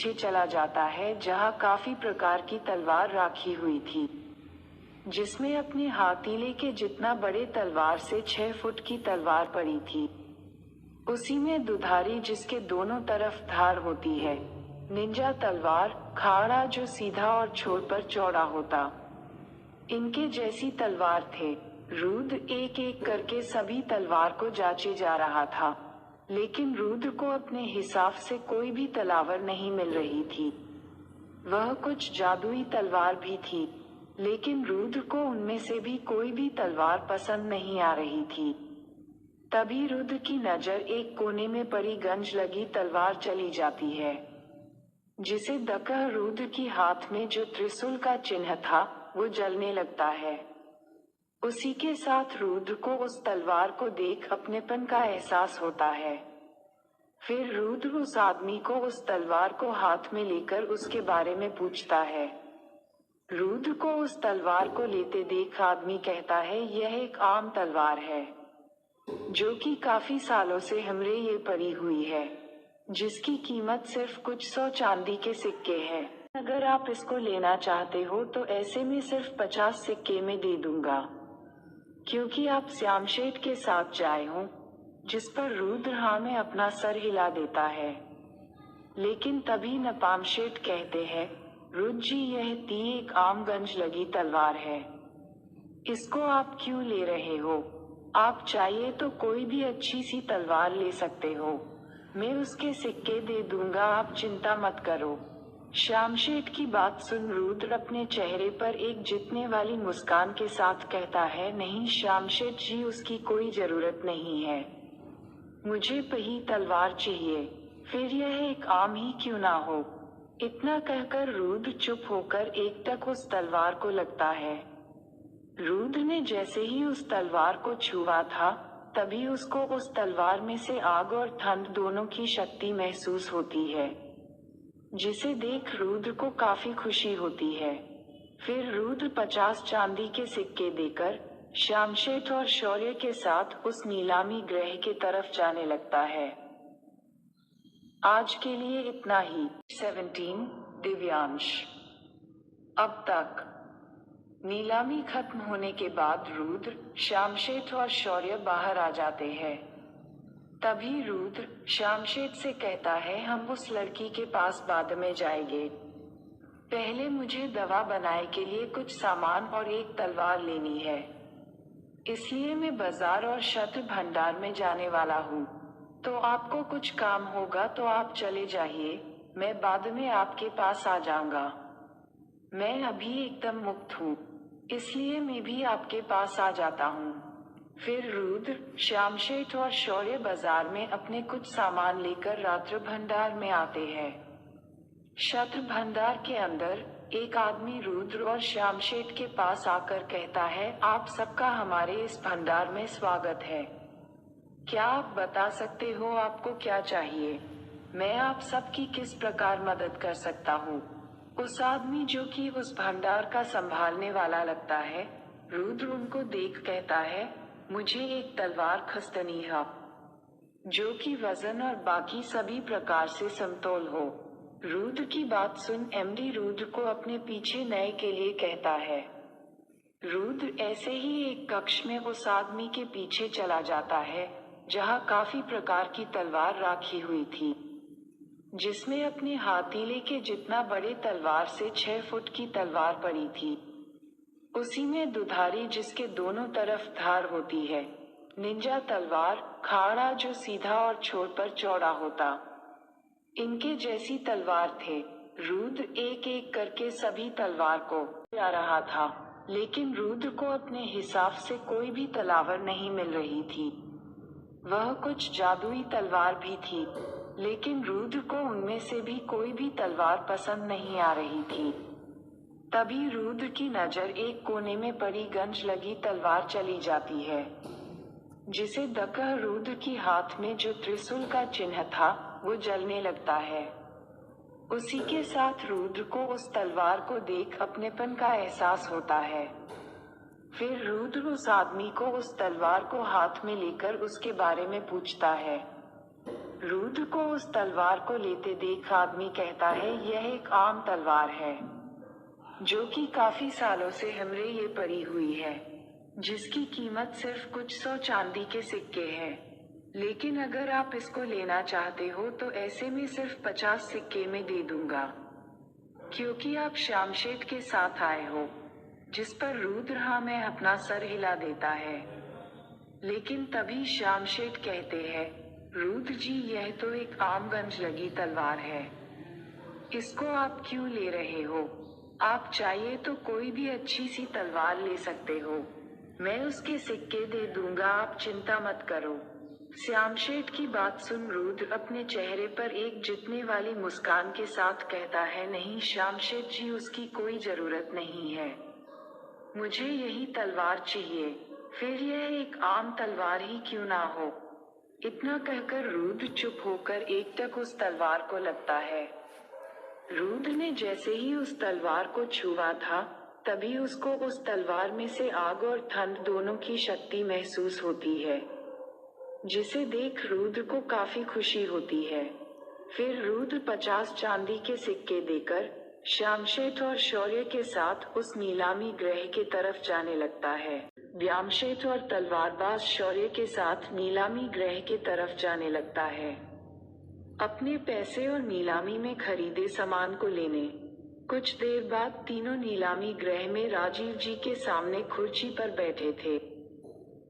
पीछे चला जाता है जहां काफी प्रकार की तलवार राखी हुई थी, जिसमें अपने हाथीले के जितना बड़े तलवार से 6 फुट की तलवार पड़ी थी। उसी में दुधारी जिसके दोनों तरफ धार होती है, निंजा तलवार, खाड़ा जो सीधा और छोर पर चौड़ा होता, इनके जैसी तलवार थे। रुद्र एक एक करके सभी तलवार को जांचे जा रहा था, लेकिन रुद्र को अपने हिसाब से कोई भी तलवार नहीं मिल रही थी। वह कुछ जादुई तलवार भी थी, लेकिन रुद्र को उनमें से भी कोई भी तलवार पसंद नहीं आ रही थी। तभी रुद्र की नजर एक कोने में पड़ी गंज लगी तलवार चली जाती है, जिसे देखकर रुद्र की हाथ में जो त्रिशूल का चिन्ह था वो जलने लगता है। उसी के साथ रुद्र को उस तलवार को देख अपनेपन का एहसास होता है। फिर रुद्र उस आदमी को उस तलवार को हाथ में लेकर उसके बारे में पूछता है। रुद्र को उस तलवार को लेते देख आदमी कहता है, यह एक आम तलवार है जो कि काफी सालों से हमरे ये पड़ी हुई है, जिसकी कीमत सिर्फ कुछ 100 चांदी के सिक्के हैं। अगर आप इसको लेना चाहते हो तो ऐसे में सिर्फ 50 सिक्के में दे दूंगा, क्योंकि आप श्यामशेठ के साथ जाए हो। जिस पर रुद्र हाँ में अपना सर हिला देता है। लेकिन तभी नपामशेठ कहते हैं, रुद्र जी यह एक आम गंज लगी तलवार है, इसको आप क्यों ले रहे हो? आप चाहिए तो कोई भी अच्छी सी तलवार ले सकते हो, मैं उसके सिक्के दे दूंगा, आप चिंता मत करो। श्यामशेठ की बात सुन रुद्र अपने चेहरे पर एक जीतने वाली मुस्कान के साथ कहता है, नहीं श्यामशेठ जी, उसकी कोई जरूरत नहीं है, मुझे वही तलवार चाहिए, फिर यह एक आम ही क्यों ना हो। इतना कहकर रुद्र चुप होकर एकटक उस तलवार को लगता है। रुद्र ने जैसे ही उस तलवार को छुआ था, तभी उसको उस तलवार में से आग और ठंड दोनों की शक्ति महसूस होती है, जिसे देख रुद्र को काफी खुशी होती है। फिर रुद्र 50 चांदी के सिक्के देकर श्यामशेठ और शौर्य के साथ उस नीलामी गृह के तरफ जाने लगता है। आज के लिए इतना ही। 17 दिव्यांश। अब तक नीलामी खत्म होने के बाद रुद्र, श्यामशेठ और शौर्य बाहर आ जाते हैं। तभी रुद्र श्यामशेठ से कहता है, हम उस लड़की के पास बाद में जाएंगे, पहले मुझे दवा बनाने के लिए कुछ सामान और एक तलवार लेनी है, इसलिए मैं बाजार और शस्त्र भंडार में जाने वाला हूँ। तो आपको कुछ काम होगा तो आप चले जाइए, मैं बाद में आपके पास आ जाऊंगा। मैं अभी एकदम मुक्त हूँ, इसलिए मैं भी आपके पास आ जाता हूँ। फिर रुद्र, श्यामशेठ और शौर्य बाजार में अपने कुछ सामान लेकर रात्र भंडार में आते हैं। शस्त्र भंडार के अंदर एक आदमी रुद्र और श्यामशेठ के पास आकर कहता है, आप सबका हमारे इस भंडार में स्वागत है। क्या आप बता सकते हो आपको क्या चाहिए? मैं आप सबकी किस प्रकार मदद कर सकता हूँ? उस आदमी जो कि उस भंडार का संभालने वाला लगता है, रुद्र उनको देख कहता है, मुझे एक तलवार खरीदनी है जो कि वजन और बाकी सभी प्रकार से समतोल हो। रुद्र की बात सुन एमडी रुद्र को अपने पीछे नए के लिए कहता है। रुद्र ऐसे ही एक कक्ष में उस आदमी के पीछे चला जाता है जहां काफी प्रकार की तलवार राखी हुई थी, जिसमें अपने हाथीले के जितना बड़े तलवार से 6 फुट की तलवार पड़ी थी। उसी में दुधारी जिसके दोनों तरफ धार होती है, निंजा तलवार, खाड़ा जो सीधा और छोर पर चौड़ा होता, इनके जैसी तलवार थे। रुद्र एक एक करके सभी तलवार को आ रहा था, लेकिन रुद्र को अपने हिसाब से कोई भी तलवार नहीं मिल रही थी। वह कुछ जादुई तलवार भी थी, लेकिन रुद्र को उनमें से भी कोई भी तलवार पसंद नहीं आ रही थी। तभी रुद्र की नजर एक कोने में पड़ी गंज लगी तलवार चली जाती है, जिसे देखकर रुद्र की हाथ में जो त्रिशूल का चिन्ह था वो जलने लगता है। उसी के साथ रुद्र को उस तलवार को देख अपनेपन का एहसास होता है। फिर रुद्र उस आदमी को उस तलवार को हाथ में लेकर उसके बारे में पूछता है। रुद्र को उस तलवार को लेते देख आदमी कहता है, यह एक आम तलवार है जो कि काफी सालों से हमरे ये पड़ी हुई है, जिसकी कीमत सिर्फ कुछ 100 चांदी के सिक्के हैं। लेकिन अगर आप इसको लेना चाहते हो तो ऐसे में सिर्फ 50 सिक्के में दे दूंगा, क्योंकि आप शामशेठ के साथ आए हो। जिस पर रुद्र हाँ मैं अपना सर हिला देता है। लेकिन तभी शामशेठ कहते हैं, रुद्र जी यह तो एक आम गंज लगी तलवार है, इसको आप क्यों ले रहे हो? आप चाहिए तो कोई भी अच्छी सी तलवार ले सकते हो, मैं उसके सिक्के दे दूंगा, आप चिंता मत करो। श्यामशेठ की बात सुन रुद्र अपने चेहरे पर एक जीतने वाली मुस्कान के साथ कहता है, नहीं श्यामशेठ जी, उसकी कोई जरूरत नहीं है, मुझे यही तलवार चाहिए, फिर यह एक आम तलवार ही क्यों ना हो। इतना कहकर रुद्र चुप होकर एकटक उस तलवार को लगता है। रुद्र ने जैसे ही उस तलवार को छुआ था, तभी उसको उस तलवार में से आग और ठंड दोनों की शक्ति महसूस होती है, जिसे देख रुद्र को काफी खुशी होती है। फिर रुद्र 50 चांदी के सिक्के देकर श्यामशेठ और शौर्य के साथ उस नीलामी गृह की तरफ जाने लगता है। व्यामशेठ और तलवारबाज शौर्य के साथ नीलामी गृह की तरफ जाने लगता है, अपने पैसे और नीलामी में खरीदे सामान को लेने। कुछ देर बाद तीनों नीलामी गृह में राजीव जी के सामने कुर्सी पर बैठे थे।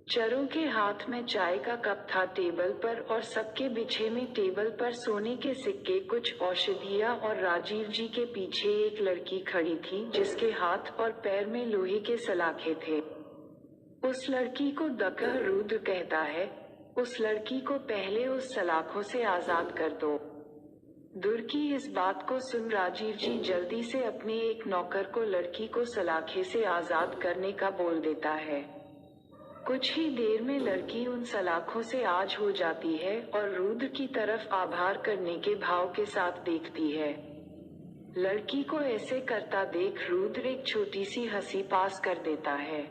चरों के हाथ में चाय का कप था टेबल पर, और सबके पीछे में टेबल पर सोने के सिक्के, कुछ औषधियाँ, और राजीव जी के पीछे एक लड़की खड़ी थी जिसके हाथ और पैर में लोहे के सलाखे थे। उस लड़की को देखकर रुद्र कहता है, उस लड़की को पहले उस सलाखों से आजाद कर दो। दूर की इस बात को सुन राजीव जी जल्दी से अपने एक नौकर को लड़की को सलाखे से आजाद करने का बोल देता है। कुछ ही देर में लड़की उन सलाखों से आज हो जाती है और रुद्र की तरफ आभार करने के भाव के साथ देखती है। लड़की को ऐसे करता देख रुद्र एक छोटी सी हंसी पास कर देता है।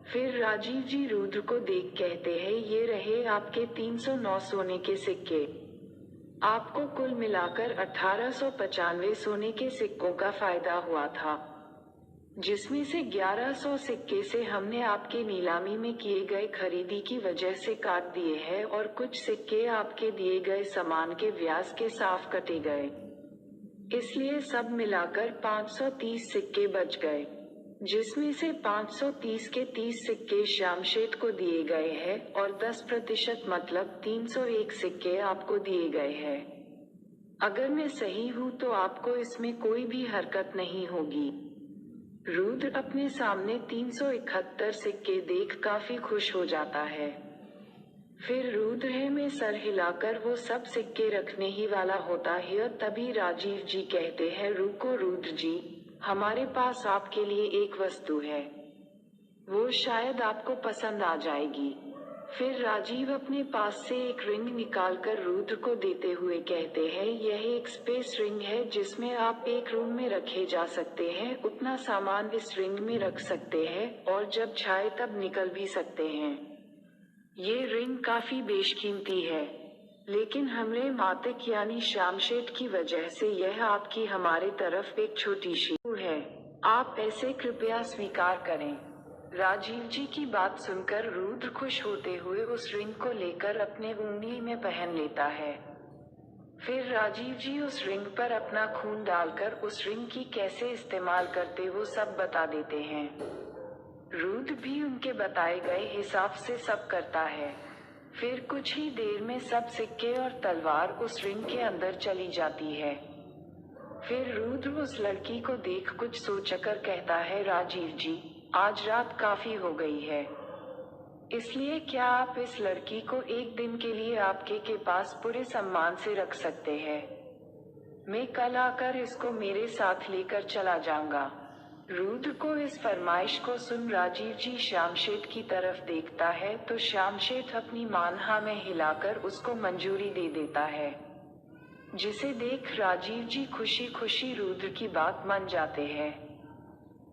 फिर राजीव जी रुद्र को देख कहते हैं, ये रहे आपके 309 सोने के सिक्के। आपको कुल मिलाकर 1895 सोने के सिक्कों का फायदा हुआ था, जिसमें से 1100 सिक्के से हमने आपके नीलामी में किए गए खरीदी की वजह से काट दिए हैं, और कुछ सिक्के आपके दिए गए सामान के व्याज के साफ कटे गए। इसलिए सब मिलाकर 530 सिक्के बच गए, जिसमें से 530 के 30 सिक्के श्यामशेठ को दिए गए हैं और 10% मतलब 301 सिक्के आपको दिए गए हैं। अगर मैं सही हूँ तो आपको इसमें कोई भी हरकत नहीं होगी। रुद्र अपने सामने 371 सिक्के देख काफी खुश हो जाता है। फिर रुद्र में सर हिलाकर वो सब सिक्के रखने ही वाला होता है, तभी राजीव जी कहते हैं, रुको रुद्र जी, हमारे पास आपके लिए एक वस्तु है, वो शायद आपको पसंद आ जाएगी। फिर राजीव अपने पास से एक रिंग निकालकर रुद्र को देते हुए कहते हैं, यह एक स्पेस रिंग है जिसमें आप एक रूम में रखे जा सकते हैं, उतना सामान इस रिंग में रख सकते हैं और जब चाहे तब निकल भी सकते हैं। ये रिंग काफी बेशकीमती है, लेकिन हमरे मातिक यानी श्यामशेठ की वजह से यह आपकी हमारे तरफ एक छोटी सी है, आप ऐसे कृपया स्वीकार करें। राजीव जी की बात सुनकर रुद्र खुश होते हुए उस रिंग को लेकर अपने उंगली में पहन लेता है। फिर राजीव जी उस रिंग पर अपना खून डालकर उस रिंग की कैसे इस्तेमाल करते वो सब बता देते हैं। रुद्र भी उनके बताए गए हिसाब से सब करता है। फिर कुछ ही देर में सब सिक्के और तलवार उस रिंग के अंदर चली जाती है। फिर रुद्र उस लड़की को देख कुछ सोचकर कहता है, राजीव जी, आज रात काफी हो गई है, इसलिए क्या आप इस लड़की को एक दिन के लिए आपके के पास पूरे सम्मान से रख सकते हैं? मैं कल आकर इसको मेरे साथ लेकर चला जाऊंगा। रुद्र को इस फरमाइश को सुन राजीव जी श्यामशेठ की तरफ देखता है तो श्यामशेठ अपनी मानहा में हिलाकर उसको मंजूरी दे देता है, जिसे देख राजीव जी खुशी खुशी रुद्र की बात मान जाते हैं।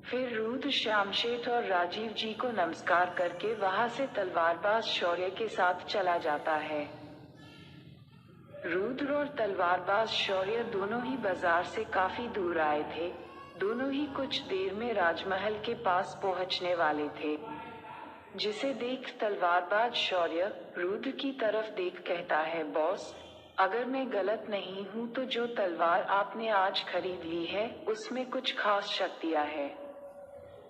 फिर रुद्र श्यामशेठ और राजीव जी को नमस्कार करके वहां से तलवारबाज शौर्य के साथ चला जाता है। रुद्र और तलवारबाज शौर्य दोनों ही बाजार से काफी दूर आए थे। दोनों ही कुछ देर में राजमहल के पास पहुंचने वाले थे, जिसे देख तलवारबाज शौर्य रुद्र की तरफ देख कहता है, बॉस, अगर मैं गलत नहीं हूँ तो जो तलवार आपने आज खरीद ली है उसमें कुछ खास शक्तियाँ है।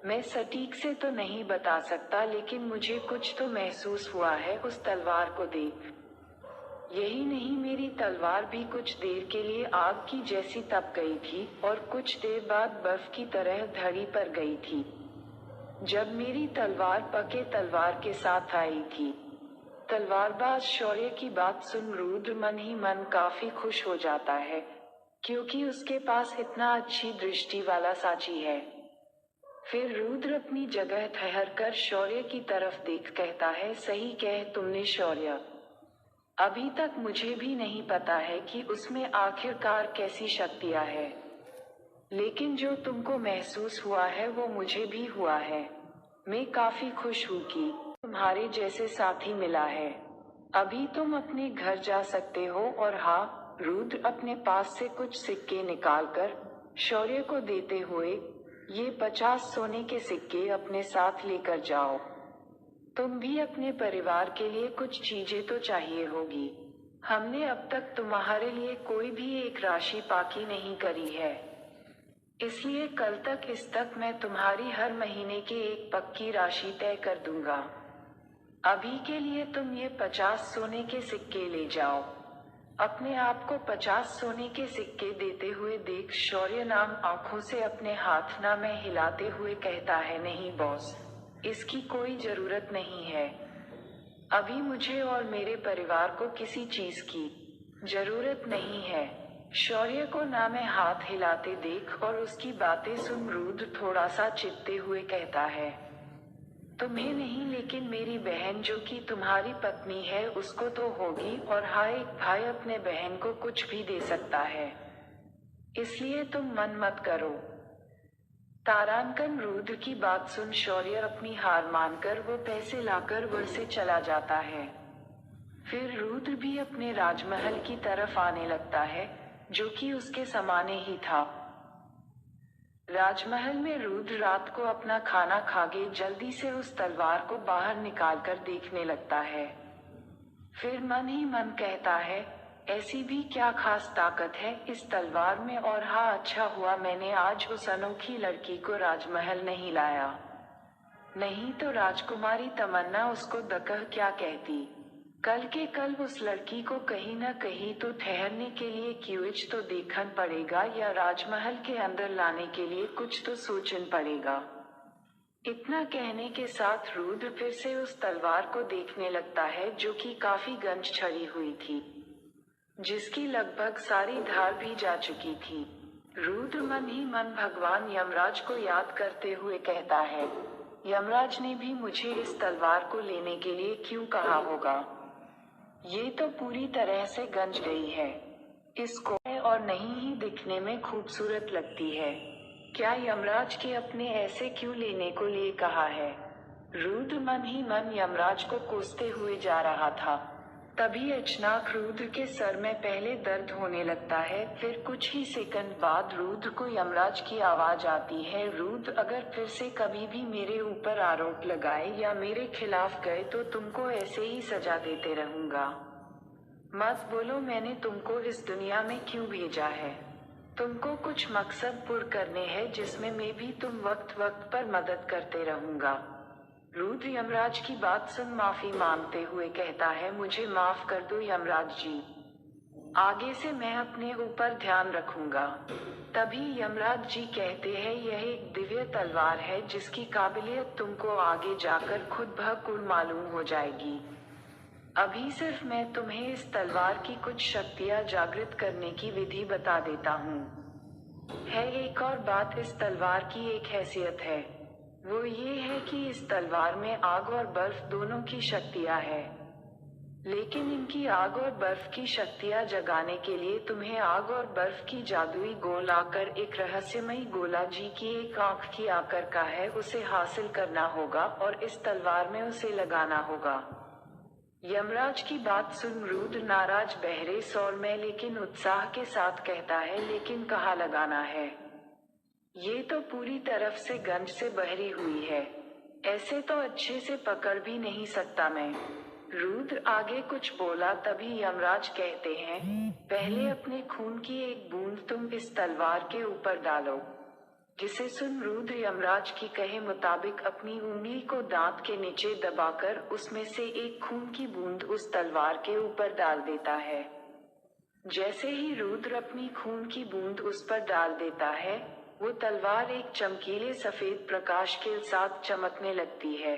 मैं सटीक से तो नहीं बता सकता, लेकिन मुझे कुछ तो महसूस हुआ है उस तलवार को देख। यही नहीं, मेरी तलवार भी कुछ देर के लिए आग की जैसी तप गई थी और कुछ देर बाद बर्फ की तरह धड़ी पर गई थी जब मेरी तलवार पके तलवार के साथ आई थी। तलवारबाज शौर्य की बात सुन रुद्र मन ही मन काफी खुश हो जाता है, क्योंकि उसके पास इतना अच्छी दृष्टि वाला साची है। फिर रुद्र अपनी जगह ठहरकर शौर्य की तरफ देख कहता है, सही कह तुमने शौर्य। अभी तक मुझे भी नहीं पता है कि उसमें आखिरकार कैसी शक्तियां है, लेकिन जो तुमको महसूस हुआ है वो मुझे भी हुआ है। मैं काफी खुश हूँ कि तुम्हारे जैसे साथी मिला है। अभी तुम अपने घर जा सकते हो। और हाँ, रुद्र अपने पास से कुछ सिक्के निकालकर शौर्य को देते हुए, ये 50 सोने के सिक्के अपने साथ लेकर जाओ। तुम भी अपने परिवार के लिए कुछ चीजें तो चाहिए होगी। हमने अब तक तुम्हारे लिए कोई भी एक राशि बाकी नहीं करी है, इसलिए कल तक इस तक मैं तुम्हारी हर महीने की एक पक्की राशि तय कर दूंगा। अभी के लिए तुम ये 50 सोने के सिक्के ले जाओ। अपने आप को 50 सोने के सिक्के देते हुए देख शौर्य नाम आंखों से अपने हाथ ना में हिलाते हुए कहता है, नहीं बॉस, इसकी कोई जरूरत नहीं है। अभी मुझे और मेरे परिवार को किसी चीज की जरूरत नहीं है। शौर्य को ना में हाथ हिलाते देख और उसकी बातें सुन रुद्र थोड़ा सा चिढ़ते हुए कहता है, तुम्हें नहीं, लेकिन मेरी बहन जो कि तुम्हारी पत्नी है उसको तो होगी। और हाँ, एक भाई अपने बहन को कुछ भी दे सकता है, इसलिए तुम मन मत करो। तारांकन रुद्र की बात सुन शौर्य अपनी हार मानकर वो पैसे लाकर वह से चला जाता है। फिर रुद्र भी अपने राजमहल की तरफ आने लगता है, जो कि उसके समाने ही था। राजमहल में रुद्र रात को अपना खाना खाके जल्दी से उस तलवार को बाहर निकालकर देखने लगता है। फिर मन ही मन कहता है, ऐसी भी क्या खास ताकत है इस तलवार में। और हाँ, अच्छा हुआ मैंने आज उस अनोखी लड़की को राजमहल नहीं लाया, नहीं तो राजकुमारी तमन्ना उसको दकह क्या कहती। कल के कल उस लड़की को कहीं न कहीं तो ठहरने के लिए क्यूच तो देखन पड़ेगा, या राजमहल के अंदर लाने के लिए कुछ तो सोचन पड़ेगा। इतना कहने के साथ रुद्र फिर से उस तलवार को देखने लगता है, जो कि काफी गंज छड़ी हुई थी, जिसकी लगभग सारी धार भी जा चुकी थी। रुद्र मन ही मन भगवान यमराज को याद करते हुए कहता है, यमराज ने भी मुझे इस तलवार को लेने के लिए क्यों कहा होगा। ये तो पूरी तरह से गंज गई है, इसको और नहीं ही दिखने में खूबसूरत लगती है। क्या यमराज के अपने ऐसे क्यों लेने को लिए कहा है। रुद्र मन ही मन यमराज को कोसते हुए जा रहा था, तभी अचानक रुद्र के सर में पहले दर्द होने लगता है। फिर कुछ ही सेकंड बाद रुद्र को यमराज की आवाज आती है, रुद्र, अगर फिर से कभी भी मेरे ऊपर आरोप लगाए या मेरे खिलाफ गए तो तुमको ऐसे ही सजा देते रहूंगा। मत बोलो मैंने तुमको इस दुनिया में क्यों भेजा है। तुमको कुछ मकसद पूर्ण करने हैं, जिसमें मैं भी तुम वक्त वक्त पर मदद करते रहूंगा। रुद्र यमराज की बात सुन माफी मांगते हुए कहता है, मुझे माफ कर दो यमराज जी, आगे से मैं अपने ऊपर ध्यान रखूंगा। तभी यमराज जी कहते हैं, यह एक दिव्य तलवार है जिसकी काबिलियत तुमको आगे जाकर खुद ब खुद मालूम हो जाएगी। अभी सिर्फ मैं तुम्हें इस तलवार की कुछ शक्तियां जागृत करने की विधि बता देता हूँ। है एक और बात, इस तलवार की एक हैसियत है, वो ये है कि इस तलवार में आग और बर्फ दोनों की शक्तियां है, लेकिन इनकी आग और बर्फ की शक्तियां जगाने के लिए तुम्हें आग और बर्फ की जादुई गोल आकर एक रहस्यमयी गोला जी की एक आंख की आकर का है, उसे हासिल करना होगा और इस तलवार में उसे लगाना होगा। यमराज की बात सुन रुद्र नाराज बहरे स्वर में लेकिन उत्साह के साथ कहता है, लेकिन कहाँ लगाना है? ये तो पूरी तरफ से गंज से बहरी हुई है, ऐसे तो अच्छे से पकड़ भी नहीं सकता मैं। रुद्र आगे कुछ बोला, तभी यमराज कहते हैं, पहले अपने खून की एक बूंद तुम इस तलवार के ऊपर डालो। जिसे सुन रुद्र यमराज की कहे मुताबिक अपनी उंगली को दांत के नीचे दबाकर उसमें से एक खून की बूंद उस तलवार के ऊपर डाल देता है। जैसे ही रुद्र अपनी खून की बूंद उस पर डाल देता है, वो तलवार एक चमकीले सफेद प्रकाश के साथ चमकने लगती है।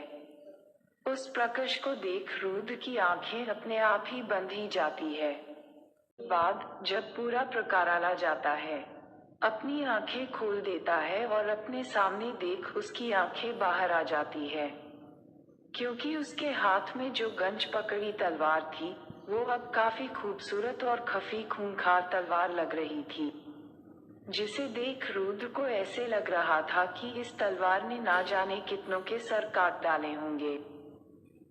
उस प्रकाश को देख रुद्र की आंखें अपने आप ही बंद ही जाती है। बाद जब पूरा प्रकाराला जाता है, अपनी आंखें खोल देता है और अपने सामने देख उसकी आंखें बाहर आ जाती है, क्योंकि उसके हाथ में जो गंज पकड़ी तलवार थी, वो अब काफी खूबसूरत और खफी खूंखार तलवार लग रही थी, जिसे देख रुद्र को ऐसे लग रहा था कि इस तलवार ने ना जाने कितनों के सर काट डाले होंगे।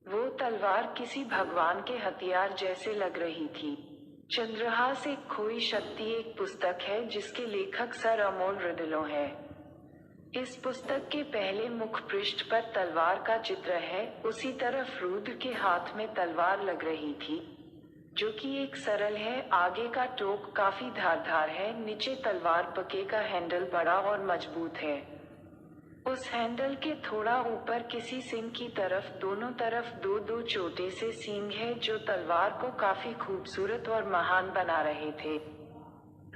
वो तलवार किसी भगवान के हथियार जैसे लग रही थी। चंद्रहास एक खोई शक्ति एक पुस्तक है जिसके लेखक सर अमोल रडलो है। इस पुस्तक के पहले मुख पृष्ठ पर तलवार का चित्र है। उसी तरफ रुद्र के हाथ में तलवार लग रही थी, जो कि एक सरल है। आगे का टोक काफी धारदार है, नीचे तलवार पके का हैंडल बड़ा और मजबूत है। उस हैंडल के थोड़ा ऊपर किसी सिंग की तरफ दोनों तरफ दो दो छोटे से सींग है, जो तलवार को काफी खूबसूरत और महान बना रहे थे।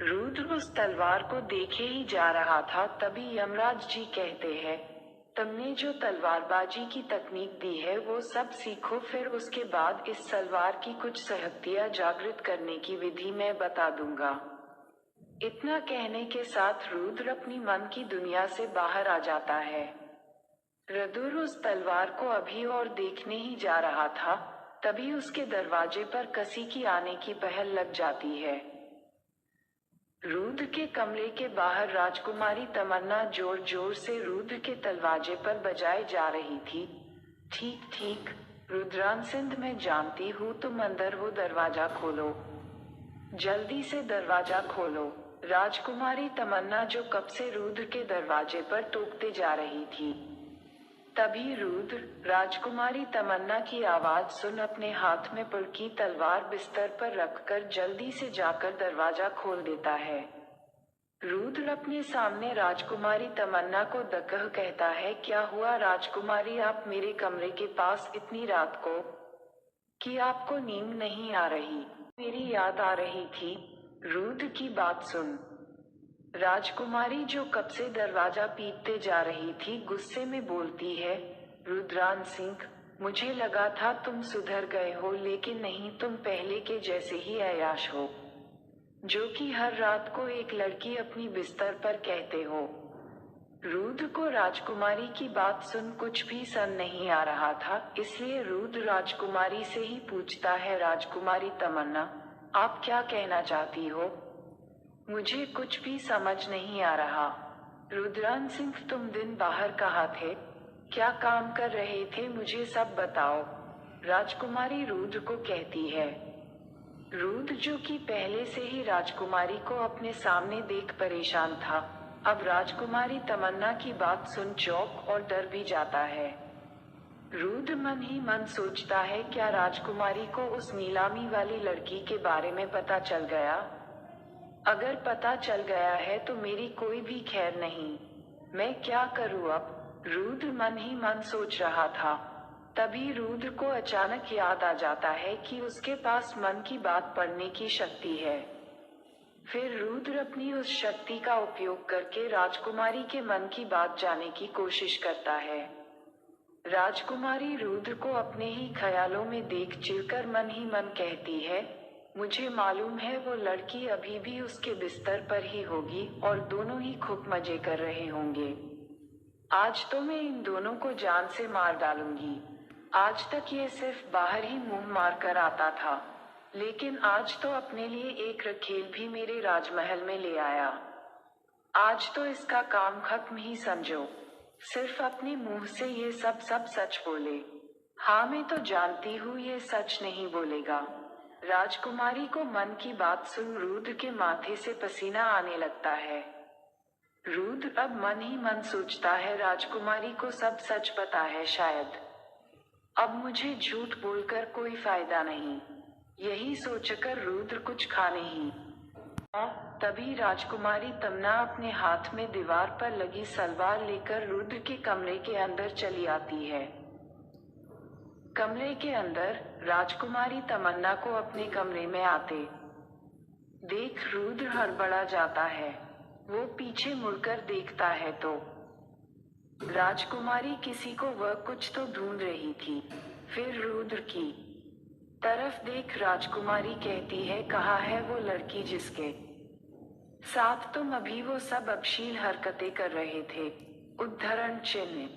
रुद्र उस तलवार को देखे ही जा रहा था, तभी यमराज जी कहते हैं, तुमने जो तलवारबाजी की तकनीक दी है वो सब सीखो, फिर उसके बाद इस तलवार की कुछ शक्तियां जागृत करने की विधि मैं बता दूंगा। इतना कहने के साथ रुद्र अपनी मन की दुनिया से बाहर आ जाता है। रदुर उस तलवार को अभी और देखने ही जा रहा था, तभी उसके दरवाजे पर किसी की आने की पहल लग जाती है। रुद्र के कमरे के बाहर राजकुमारी तमन्ना जोर जोर से रुद्र के दरवाजे पर बजाए जा रही थी। ठीक ठीक, रुद्रान सिंध मैं जानती हूँ, तुम अंदर हो, दरवाजा खोलो, जल्दी से दरवाजा खोलो। राजकुमारी तमन्ना जो कब से रुद्र के दरवाजे पर टोकते जा रही थी। तभी रुद्र राजकुमारी तमन्ना की आवाज सुन अपने हाथ में पुरकी तलवार बिस्तर पर रखकर जल्दी से जाकर दरवाजा खोल देता है। रुद्र अपने सामने राजकुमारी तमन्ना को दकह कहता है, क्या हुआ राजकुमारी, आप मेरे कमरे के पास इतनी रात को? कि आपको नींद नहीं आ रही? मेरी याद आ रही थी। रुद्र की बात सुन राजकुमारी जो कब से दरवाजा पीटते जा रही थी गुस्से में बोलती है, रुद्रान सिंह, मुझे लगा था तुम सुधर गए हो, लेकिन नहीं, तुम पहले के जैसे ही अय्याश हो, जो कि हर रात को एक लड़की अपनी बिस्तर पर कहते हो। रुद्र को राजकुमारी की बात सुन कुछ भी सन नहीं आ रहा था, इसलिए रुद्र राजकुमारी से ही पूछता है, राजकुमारी तमन्ना, आप क्या कहना चाहती हो? मुझे कुछ भी समझ नहीं आ रहा। रुद्रान सिंह, तुम दिन बाहर कहाँ थे? क्या काम कर रहे थे? मुझे सब बताओ, राजकुमारी रुद्र को कहती है। रुद्र जो कि पहले से ही राजकुमारी को अपने सामने देख परेशान था, अब राजकुमारी तमन्ना की बात सुन चौंक और डर भी जाता है। रुद्र मन ही मन सोचता है, क्या राजकुमारी को उस नीलामी वाली लड़की के बारे में पता चल गया? अगर पता चल गया है तो मेरी कोई भी खैर नहीं, मैं क्या करूं अब? रुद्र मन ही मन सोच रहा था। तभी रुद्र को अचानक याद आ जाता है कि उसके पास मन की बात पढ़ने की शक्ति है। फिर रुद्र अपनी उस शक्ति का उपयोग करके राजकुमारी के मन की बात जानने की कोशिश करता है। राजकुमारी रुद्र को अपने ही ख्यालों में देख चिढ़कर मन ही मन कहती है, मुझे मालूम है वो लड़की अभी भी उसके बिस्तर पर ही होगी और दोनों ही खूब मजे कर रहे होंगे। आज तो मैं इन दोनों को जान से मार डालूंगी। आज तक ये सिर्फ बाहर ही मुंह मार कर आता था, लेकिन आज तो अपने लिए एक रखेल भी मेरे राजमहल में ले आया। आज तो इसका काम खत्म ही समझो। सिर्फ अपने मुंह से ये सब सच बोले। हाँ, मैं तो जानती हूँ ये सच नहीं बोलेगा। राजकुमारी को मन की बात सुन रुद्र के माथे से पसीना आने लगता है। रुद्र अब मन ही मन सोचता है राजकुमारी को सब सच पता है शायद। अब मुझे झूठ बोलकर कोई फायदा नहीं। यही सोचकर रुद्र कुछ खा नहीं। तभी राजकुमारी तमन्ना अपने हाथ में दीवार पर लगी सलवार लेकर रुद्र के कमरे के अंदर चली आती है। कमरे के अंदर राजकुमारी तमन्ना को अपने कमरे में आते देख रुद्र हड़बड़ा जाता है। वो पीछे मुड़कर देखता है तो राजकुमारी किसी को वह कुछ तो ढूंढ रही थी। फिर रुद्र की तरफ देख राजकुमारी कहती है, कहाँ है वो लड़की जिसके साथ तुम अभी वो सब अश्लील हरकतें कर रहे थे? उद्धरण चिन्ह।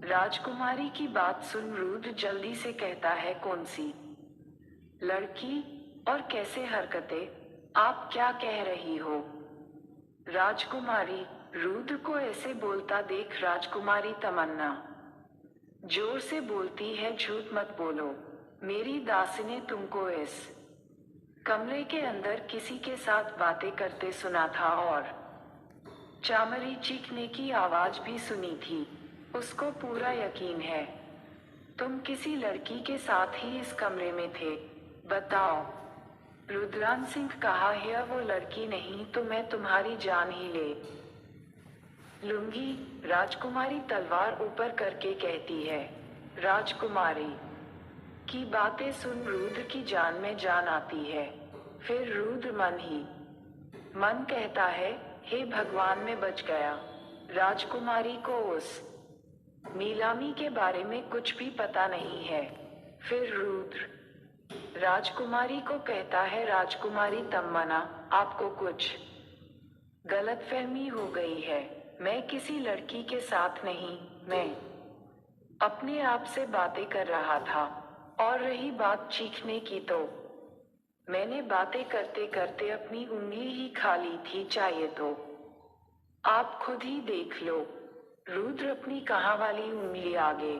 राजकुमारी की बात सुन रुद्र जल्दी से कहता है, कौन सी लड़की और कैसे हरकतें? आप क्या कह रही हो? राजकुमारी रुद्र को ऐसे बोलता देख राजकुमारी तमन्ना जोर से बोलती है, झूठ मत बोलो, मेरी दासी ने तुमको इस कमरे के अंदर किसी के साथ बातें करते सुना था और चामरी चीखने की आवाज भी सुनी थी। उसको पूरा यकीन है तुम किसी लड़की के साथ ही इस कमरे में थे। बताओ। रुद्रान सिंह कहा है वो लड़की नहीं तो मैं तुम्हारी जान ही ले लूंगी। राजकुमारी तलवार ऊपर करके कहती है। राजकुमारी की बातें सुन रुद्र की जान में जान आती है। फिर रुद्र मन ही मन कहता है, हे भगवान, मैं बच गया। राजकुमारी को उस नीलामी के बारे में कुछ भी पता नहीं है। फिर रुद्र राजकुमारी को कहता है, राजकुमारी तमन्ना, आपको कुछ गलतफहमी हो गई है। मैं किसी लड़की के साथ नहीं, मैं अपने आप से बातें कर रहा था। और रही बात चीखने की तो मैंने बातें करते करते अपनी उंगली ही खा ली थी, चाहिए तो आप खुद ही देख लो। रुद्र अपनी कहाँ वाली उंगली आगे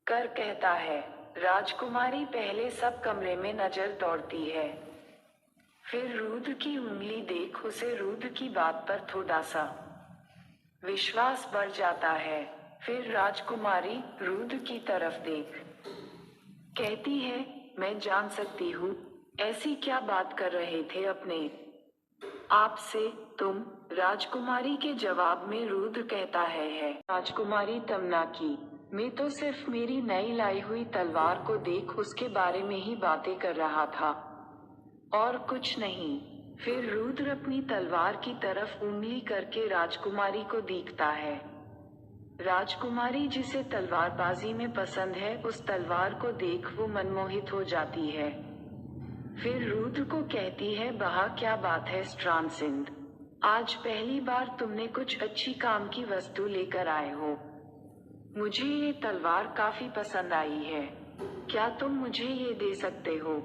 कर कहता है। राजकुमारी पहले सब कमरे में नजर दौड़ती है। फिर रुद्र की उंगली देख उसे रुद्र की बात पर थोड़ा सा विश्वास बढ़ जाता है। फिर राजकुमारी रुद्र की तरफ देख कहती है, मैं जान सकती हूँ ऐसी क्या बात कर रहे थे अपने आपसे तुम? राजकुमारी के जवाब में रुद्र कहता है राजकुमारी तमन्ना की, मैं तो सिर्फ मेरी नई लाई हुई तलवार को देख उसके बारे में ही बातें कर रहा था और कुछ नहीं। फिर रुद्र अपनी तलवार की तरफ उंगली करके राजकुमारी को देखता है। राजकुमारी जिसे तलवारबाजी में पसंद है उस तलवार को देख वो मनमोहित हो जाती है। फिर रुद्र को कहती है, बहा क्या बात है स्ट्रानसिंध, आज पहली बार तुमने कुछ अच्छी काम की वस्तु लेकर आए हो। मुझे ये तलवार काफी पसंद आई है। क्या तुम मुझे ये दे सकते हो?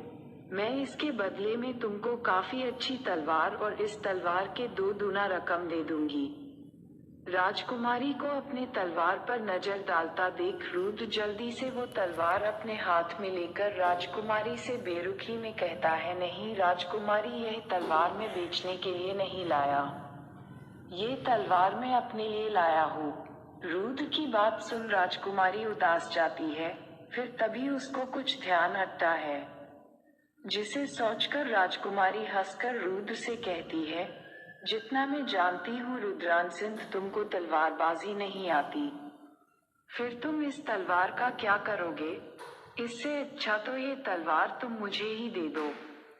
मैं इसके बदले में तुमको काफी अच्छी तलवार और इस तलवार के 2 गुना रकम दे दूंगी। राजकुमारी को अपने तलवार पर नजर डालता देख रुद्र जल्दी से वो तलवार अपने हाथ में लेकर राजकुमारी से बेरुखी में कहता है, नहीं राजकुमारी, यह तलवार मैं बेचने के लिए नहीं लाया, ये तलवार मैं अपने लिए लाया हूँ। रुद्र की बात सुन राजकुमारी उदास जाती है। फिर तभी उसको कुछ ध्यान हटता है, जिसे सोचकर राजकुमारी हंसकर रुद्र से कहती है, जितना मैं जानती हूँ रुद्रान सिंह, तुमको तलवारबाजी नहीं आती। फिर तुम इस तलवार का क्या करोगे? इससे अच्छा तो ये तलवार तुम मुझे ही दे दो।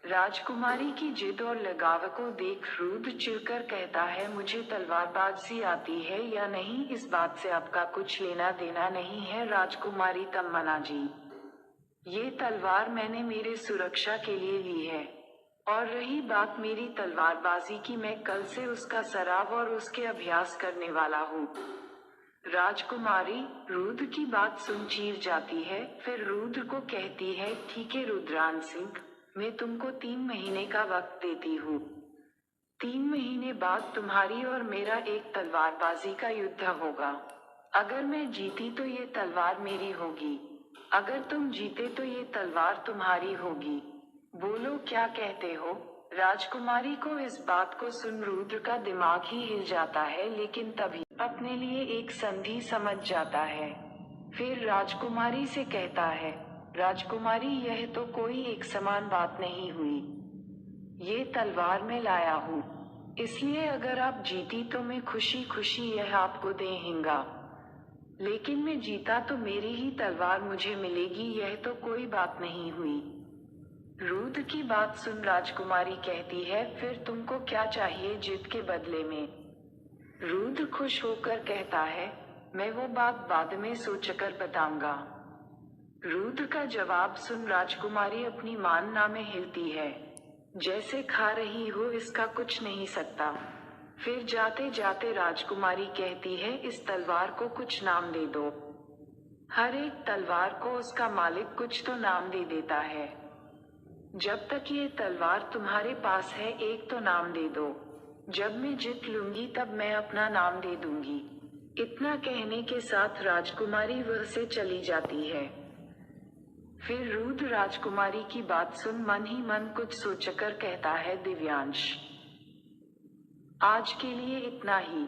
राजकुमारी की जिद और लगाव को देख रुद्र चिढ़कर कहता है, मुझे तलवारबाजी आती है या नहीं इस बात से आपका कुछ लेना देना नहीं है राजकुमारी तमन्ना जी। ये तलवार मैंने मेरे सुरक्षा के लिए ली है। और रही बात मेरी तलवारबाजी की, मैं कल से उसका सराव और उसके अभ्यास करने वाला हूँ। राजकुमारी रुद्र की बात सुन चीर जाती है। फिर रुद्र को कहती है, ठीक है रुद्रान सिंह, मैं तुमको 3 महीने का वक्त देती हूँ। 3 महीने बाद तुम्हारी और मेरा एक तलवारबाजी का युद्ध होगा। अगर मैं जीती तो ये तलवार मेरी होगी, अगर तुम जीते तो ये तलवार तुम्हारी होगी। बोलो क्या कहते हो? राजकुमारी को इस बात को सुन रुद्र का दिमाग ही हिल जाता है, लेकिन तभी अपने लिए एक संधि समझ जाता है। फिर राजकुमारी से कहता है, राजकुमारी यह तो कोई एक समान बात नहीं हुई। ये तलवार मैं लाया हूँ, इसलिए अगर आप जीती तो मैं खुशी खुशी यह आपको देंगा, लेकिन मैं जीता तो मेरी ही तलवार मुझे मिलेगी, यह तो कोई बात नहीं हुई। रुद्र की बात सुन राजकुमारी कहती है, फिर तुमको क्या चाहिए जीत के बदले में? रुद्र खुश होकर कहता है, मैं वो बात बाद में सोचकर बताऊंगा। रुद्र का जवाब सुन राजकुमारी अपनी मानना में हिलती है, जैसे खा रही हो इसका कुछ नहीं सकता। फिर जाते जाते राजकुमारी कहती है, इस तलवार को कुछ नाम दे दो। हर एक तलवार को उसका मालिक कुछ तो नाम दे देता है। जब तक ये तलवार तुम्हारे पास है एक तो नाम दे दो, जब मैं जीत लूंगी तब मैं अपना नाम दे दूंगी। इतना कहने के साथ राजकुमारी वह से चली जाती है। फिर रुद्र राजकुमारी की बात सुन मन ही मन कुछ सोचकर कहता है, दिव्यांश, आज के लिए इतना ही।